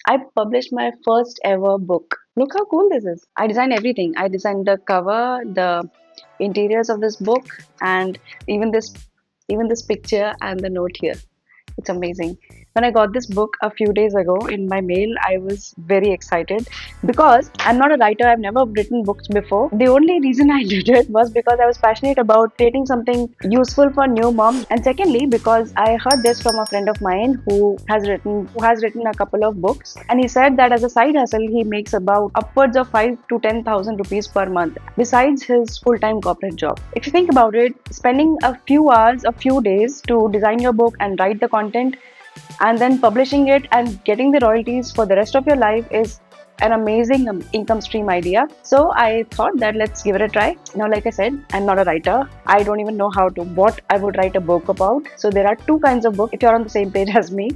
I published my first ever book. Look how cool this is. I designed everything. I designed the cover, the interiors of this book, and even this even this picture and the note here. It's amazing. When I got this book a few days ago in my mail, I was very excited because I'm not a writer. I've never written books before. The only reason I did it was because I was passionate about creating something useful for new moms, and secondly because I heard this from a friend of mine who has written a couple of books, and he said that as a side hustle he makes about upwards of 5 to 10,000 rupees per month besides his full-time corporate job. If you think about it, spending a few hours, a few days to design your book and write the content and then publishing it and getting the royalties for the rest of your life is an amazing income stream idea. So I thought that let's give it a try. Now, like I said, I'm not a writer. I don't even know what I would write a book about. So there are two kinds of books. If you're on the same page as me,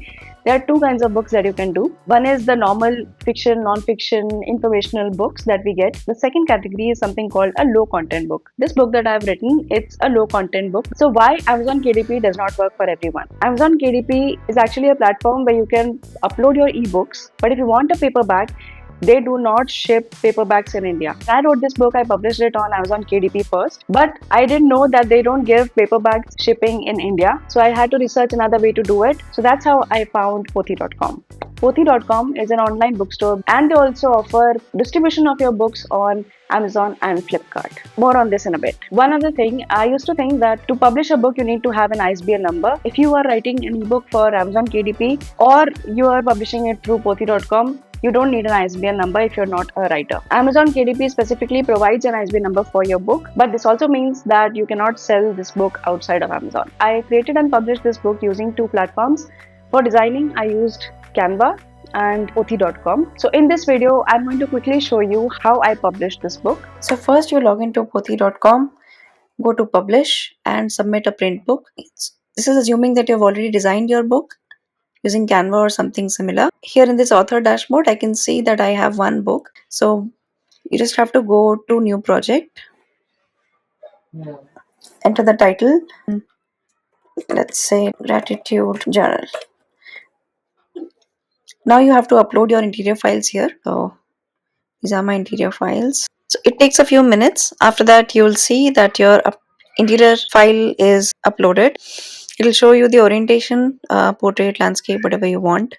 there are two kinds of books that you can do. One is the normal fiction, non-fiction, informational books that we get. The second category is something called a low content book. This book that I've written, it's a low content book. So why Amazon KDP does not work for everyone? Amazon KDP is actually a platform where you can upload your ebooks, but if you want a paperback, they do not ship paperbacks in India. I wrote this book, I published it on Amazon KDP first, but I didn't know that they don't give paperback shipping in India. So I had to research another way to do it. So that's how I found Pothi.com. Pothi.com is an online bookstore and they also offer distribution of your books on Amazon and Flipkart. More on this in a bit. One other thing, I used to think that to publish a book you need to have an ISBN number. If you are writing an ebook for Amazon KDP or you are publishing it through Pothi.com, you don't need an ISBN number if you're not a writer. Amazon KDP specifically provides an ISBN number for your book, but this also means that you cannot sell this book outside of Amazon. I created and published this book using two platforms. For designing, I used Canva and Pothi.com. So in this video, I'm going to quickly show you how I published this book. So first you log into Pothi.com, go to publish and submit a print book. This is assuming that you've already designed your book using Canva or something similar. Here in this author dashboard, I can see that I have one book. So you just have to go to new project, enter the title, let's say gratitude journal. Now you have to upload your interior files here. So these are my interior files. So it takes a few minutes. After that, you will see that your interior file is uploaded. It will show you the orientation, portrait, landscape, whatever you want.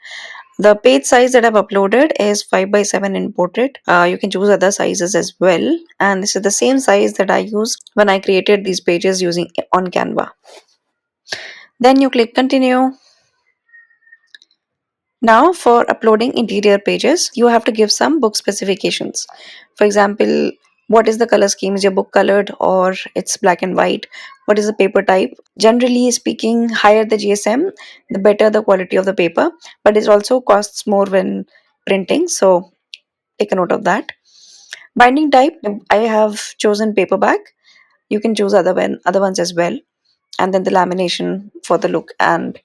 The page size that I've uploaded is 5x7 in portrait. You can choose other sizes as well. And this is the same size that I used when I created these pages using on Canva. Then you click continue. Now for uploading interior pages, you have to give some book specifications. For example, what is the color scheme? Is your book colored or it's black and white? What is the paper type? Generally speaking, higher the GSM, the better the quality of the paper, but it also costs more when printing. So take a note of that. Binding type, I have chosen paperback. You can choose other ones as well. And then the lamination for the look and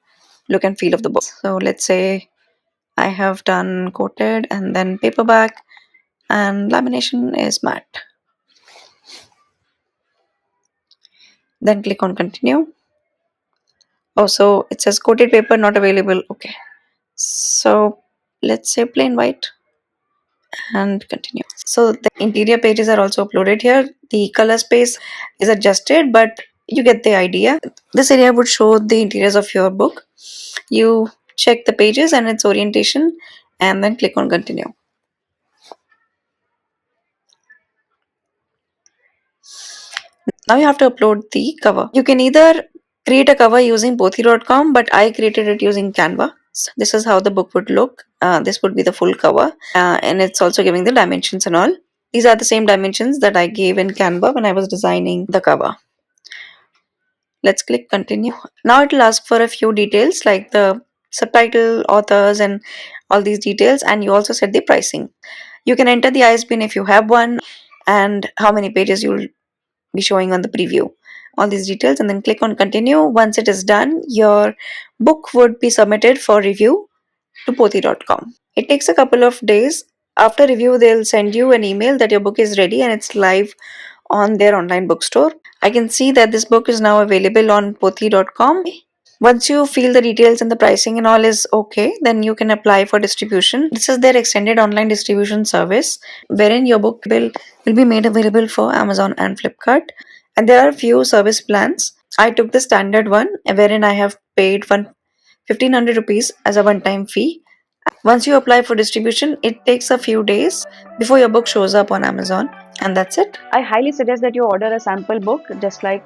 feel of the book. So let's say I have done coated and then paperback, and lamination is matte. Then click on continue. Oh, so it says coated paper not available. Okay. So let's say plain white and continue. So the interior pages are also uploaded here. The color space is adjusted, but you get the idea. This area would show the interiors of your book. You check the pages and its orientation and then click on continue. Now you have to upload the cover. You can either create a cover using Pothi.com, but I created it using Canva. So this is how the book would look. This would be the full cover, and it's also giving the dimensions and all. These are the same dimensions that I gave in Canva when I was designing the cover. Let's click continue. Now it will ask for a few details like the subtitle, authors, and all these details, and you also set the pricing. You can enter the ISBN if you have one, and how many pages you'll be showing on the preview, all these details, and then click on continue. Once it is done, your book would be submitted for review to Pothi.com. It takes a couple of days. After review, they'll send you an email that your book is ready and it's live on their online bookstore. I can see that this book is now available on Pothi.com. Once you feel the details and the pricing and all is okay, then you can apply for distribution. This is their extended online distribution service, wherein your book will be made available for Amazon and Flipkart. And there are few service plans. I took the standard one, wherein I have paid 1,500 rupees as a one-time fee. Once you apply for distribution, it takes a few days before your book shows up on Amazon, and that's it. I highly suggest that you order a sample book just like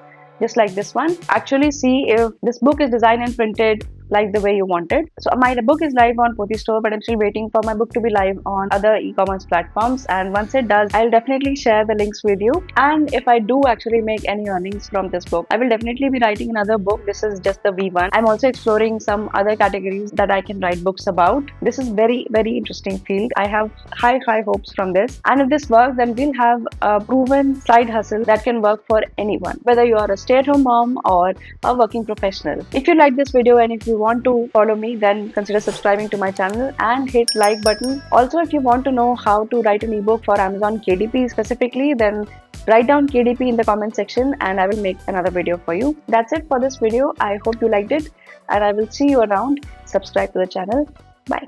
this one. Actually see if this book is designed and printed like the way you want it. So my book is live on Pothi Store, but I'm still waiting for my book to be live on other e-commerce platforms. And once it does, I'll definitely share the links with you. And if I do actually make any earnings from this book, I will definitely be writing another book. This is just the V1. I'm also exploring some other categories that I can write books about. This is very interesting field. I have high hopes from this. And if this works, then we'll have a proven side hustle that can work for anyone, whether you are a stay-at-home mom or a working professional. If you like this video and if you want to follow me, then consider subscribing to my channel and hit like button. Also, if you want to know how to write an ebook for Amazon KDP specifically, then write down KDP in the comment section and I will make another video for you. That's it for this video. I hope you liked it and I will see you around. Subscribe to the channel. Bye.